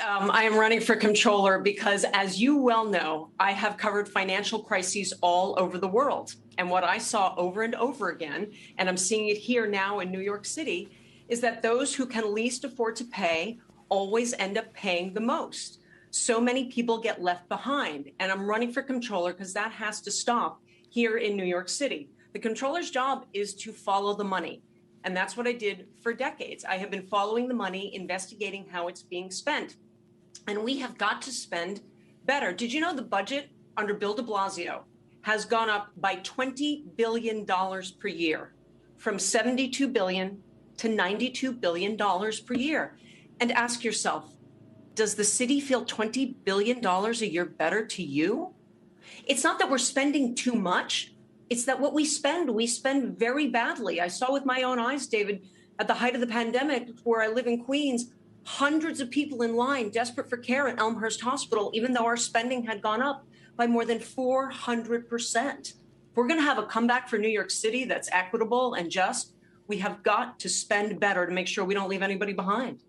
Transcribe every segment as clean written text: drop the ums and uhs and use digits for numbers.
I am running for comptroller because, as you well know, I have covered financial crises all over the world. And what I saw over and over again, and I'm seeing it here now in New York City, is that those who can least afford to pay always end up paying the most. So many people get left behind. And I'm running for comptroller because that has to stop here in New York City. The comptroller's job is to follow the money. And that's what I did for decades. I have been following the money, investigating how it's being spent. And we have got to spend better. Did you know the budget under Bill de Blasio has gone up by $20 billion per year, from $72 billion to $92 billion per year? And ask yourself, does the city feel $20 billion a year better to you? It's not that we're spending too much. It's that what we spend very badly. I saw with my own eyes, David, at the height of the pandemic, where I live in Queens, hundreds of people in line desperate for care at Elmhurst Hospital, even though our spending had gone up by more than 400%. If we're going to have a comeback for New York City that's equitable and just, we have got to spend better to make sure we don't leave anybody behind.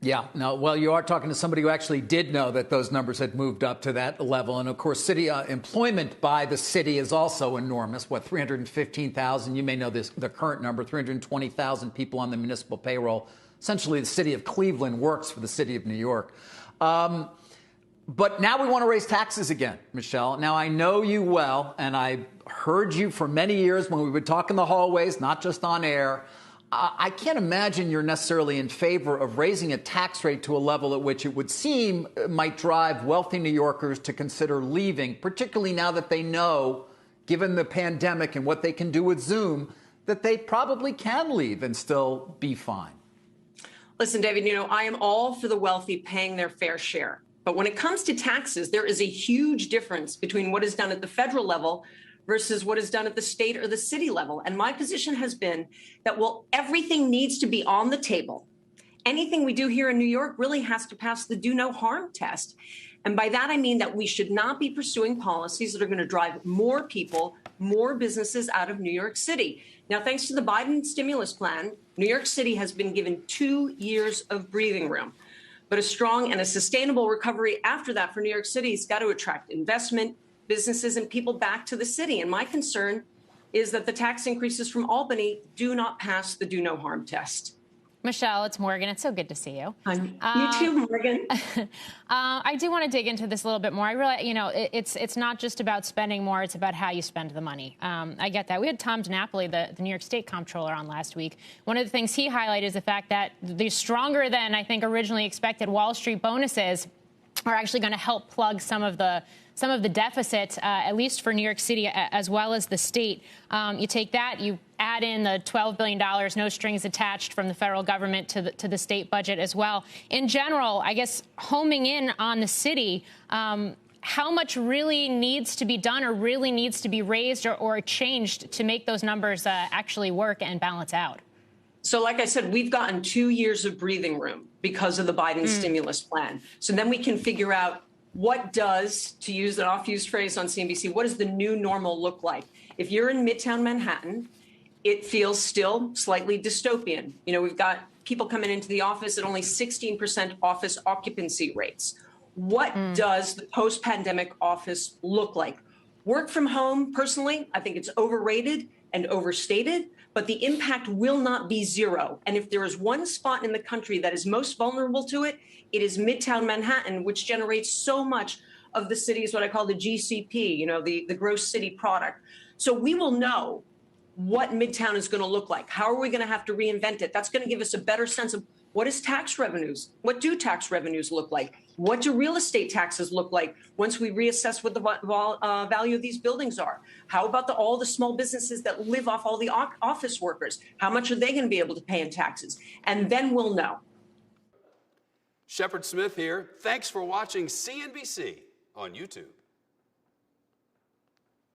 Yeah, no, well, you are talking to somebody who actually did know that those numbers had moved up to that level. And of course, city employment by the city is also enormous. What, 315,000? You may know this, the current number, 320,000 people on the municipal payroll. Essentially, the city of Cleveland works for the city of New York. But now we want to raise taxes again, Michelle. Now, I know you well, and I heard you for many years when we would talk in the hallways, not just on air. I can't imagine you're necessarily in favor of raising a tax rate to a level at which it would seem might drive wealthy New Yorkers to consider leaving, particularly now that they know, given the pandemic and what they can do with Zoom, that they probably can leave and still be fine. Listen, David, you know, I am all for the wealthy paying their fair share. But when it comes to taxes, there is a huge difference between what is done at the federal level versus what is done at the state or the city level. And my position has been that, well, everything needs to be on the table. Anything we do here in New York really has to pass the do no harm test. And by that, I mean that we should not be pursuing policies that are going to drive more people, more businesses out of New York City. Now, thanks to the Biden stimulus plan, New York City has been given 2 years of breathing room. But a strong and a sustainable recovery after that for New York City has got to attract investment, businesses, and people back to the city. And my concern is that the tax increases from Albany do not pass the do no harm test. Michelle, it's Morgan. It's so good to see you. You too, Morgan. I do want to dig into this a little bit more. I realize, you know, it's not just about spending more. It's about how you spend the money. I get that. We had Tom DiNapoli, the New York State comptroller, on last week. One of the things he highlighted is the fact that the stronger than, I think, originally expected Wall Street bonuses are actually going to help plug some of the deficit, at least for New York City, as well as the state. You take that, you add in the $12 billion, no strings attached, from the federal government to the state budget as well. In general, I guess, homing in on the city, how much really needs to be done or really needs to be raised or changed to make those numbers actually work and balance out? So like I said, we've gotten 2 years of breathing room because of the Biden stimulus plan. So then we can figure out what does, to use an oft-used phrase on CNBC, what does the new normal look like? If you're in Midtown Manhattan, it feels still slightly dystopian. You know, we've got people coming into the office at only 16% office occupancy rates. What does the post-pandemic office look like? Work from home, personally, I think it's overrated and overstated, but the impact will not be zero. And if there is one spot in the country that is most vulnerable to it, it is Midtown Manhattan, which generates so much of the city's what I call the GCP, you know, the gross city product. So we will know what Midtown is going to look like. How are we going to have to reinvent it? That's going to give us a better sense of what is tax revenues? What do tax revenues look like? What do real estate taxes look like once we reassess what the value of these buildings are? How about all the small businesses that live off all the office workers? How much are they going to be able to pay in taxes? And then we'll know. Shepard Smith here. Thanks for watching CNBC on YouTube.